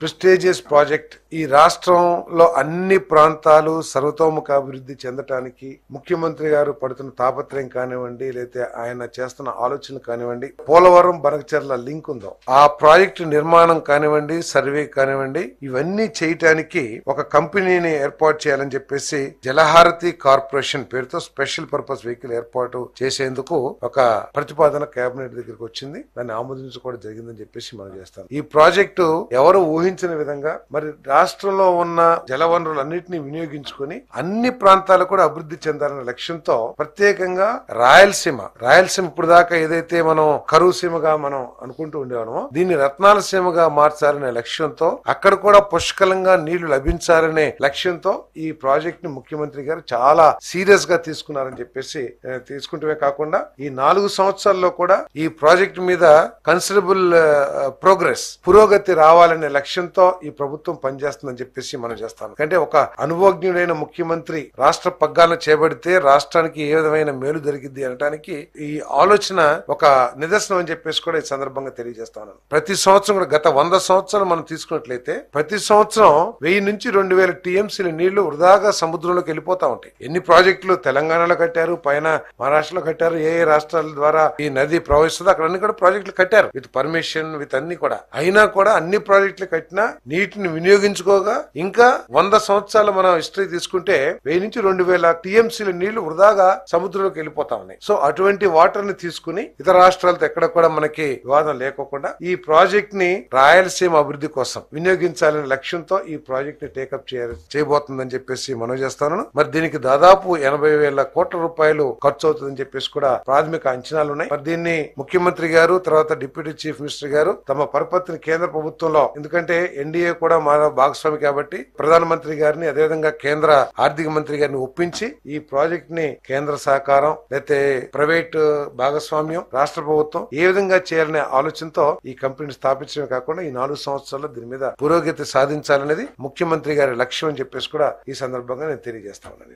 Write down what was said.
Prestigious project. ఈ రాష్ట్రంలో అన్ని ప్రాంతాలు సర్వతోముఖ అభివృద్ధి చెందటానికి ముఖ్యమంత్రి గారు పడుతున్న తాపత్రయం కానివ్వండి, లేకపోతే ఆయన చేస్తున్న ఆలోచనలు కానివ్వండి, పోలవరం బనకచెర్ల లింక్ ఉందో ఆ ప్రాజెక్టు నిర్మాణం కానివ్వండి, సర్వే కానివ్వండి, ఇవన్నీ చేయటానికి ఒక కంపెనీని ఏర్పాటు చేయాలని చెప్పేసి జలహారతి కార్పొరేషన్ పేరుతో స్పెషల్ పర్పస్ వెహికల్ ఏర్పాటు చేసేందుకు ఒక ప్రతిపాదన కేబినెట్ దగ్గరికి వచ్చింది. దాన్ని ఆమోదించుకోవడం జరిగిందని చెప్పేసి మనం చేస్తాం. ఈ ప్రాజెక్టు ఎవరు ఊహించిన విధంగా మరి రాష్ట్రంలో ఉన్న జలవనరులన్నింటినీ వినియోగించుకుని అన్ని ప్రాంతాలు కూడా అభివృద్ధి చెందాలనే లక్ష్యంతో ప్రత్యేకంగా రాయలసీమ ఇప్పుడు దాకా ఏదైతే మనం కరువు సీమగా మనం అనుకుంటూ ఉండేవామో దీన్ని రత్నాల సీమగా మార్చాలనే లక్ష్యంతో, అక్కడ కూడా పుష్కలంగా నీళ్లు లభించాలనే లక్ష్యంతో ఈ ప్రాజెక్ట్ ని ముఖ్యమంత్రి గారు చాలా సీరియస్ గా తీసుకున్నారని చెప్పేసి తీసుకుంటమే కాకుండా ఈ 4 సంవత్సరాల్లో కూడా ఈ ప్రాజెక్ట్ మీద కన్సిడరబుల్ పురోగతి రావాలనే లక్ష్యంతో ఈ ప్రభుత్వం పనిచేస్తుందని చెప్పేసి మనం చేస్తాం. అంటే ఒక అనుభవజ్ఞుడైన ముఖ్యమంత్రి రాష్ట్ర పగ్గాలను చేపడితే రాష్ట్రానికి ఏ విధమైన మేలు జరిగింది అనడానికి ఈ ఆలోచన ఒక నిదర్శనం అని చెప్పేసి కూడా ఈ సందర్భంగా తెలియజేస్తాను. ప్రతి సంవత్సరం కూడా గత 100 సంవత్సరాలు మనం తీసుకున్నట్లయితే ప్రతి సంవత్సరం 1000 నుంచి 2000 టీఎంసీల నీళ్లు వృధాగా సముద్రంలోకి వెళ్ళిపోతా ఉంటాయి. ఎన్ని ప్రాజెక్టులు తెలంగాణలో కట్టారు, పైన మహారాష్ట్రలో కట్టారు, ఏ రాష్ట్రాల ద్వారా ఈ నది ప్రవహిస్తుందో అక్కడ అన్ని కూడా ప్రాజెక్టులు కట్టారు విత్ పర్మిషన్ విత్ అన్ని కూడా. అయినా కూడా అన్ని ప్రాజెక్టులు కట్టినా నీటిని వినియోగించుకోగా ఇంకా 100 సంవత్సరాలు మనం హిస్టరీ తీసుకుంటే 1000 నుంచి 2000 టీఎంసీల నీళ్లు వృధాగా సముద్రంలోకి వెళ్ళిపోతా ఉన్నాయి. సో అటువంటి వాటర్ ని తీసుకుని ఇతర రాష్ట్రాలతో ఎక్కడ కూడా మనకి వివాదం లేకోకుండా ఈ ప్రాజెక్ట్ ని రాయలసీమ అభివృద్ధి కోసం వినియోగించాలనే లక్ష్యంతో ఈ ప్రాజెక్ట్ ని టేకప్ చేయబోతుందని చెప్పేసి మనం చేస్తాను. మరి దీనికి దాదాపు 80,000 కోట్ల రూపాయలు ఖర్చు అవుతుందని చెప్పేసి కూడా ప్రాథమిక అంచనాలు ఉన్నాయి. మరి దీన్ని ముఖ్యమంత్రి గారు తర్వాత డిప్యూటీ చీఫ్ మినిస్టర్ గారు తమ పరపతిని కేంద్ర ప్రభుత్వంలో, ఎందుకంటే ఎన్డీఏ కూడా మన భాగస్వామి కాబట్టి ప్రధానమంత్రి గారిని అదేవిధంగా కేంద్ర ఆర్థిక మంత్రి గారిని ఒప్పించి ఈ ప్రాజెక్ట్ ని కేంద్ర సహకారం లేకపోతే ప్రైవేట్ భాగస్వామ్యం రాష్ట్ర ప్రభుత్వం ఏ విధంగా చేయాలనే ఆలోచనతో ఈ కంపెనీని స్థాపించడమే కాకుండా ఈ 4 సంవత్సరాల్లో దీని మీద పురోగతి సాధించాలనేది ముఖ్యమంత్రి గారి లక్ష్యం అని చెప్పేసి కూడా ఈ సందర్భంగా నేను తెలియజేస్తా ఉన్నాను.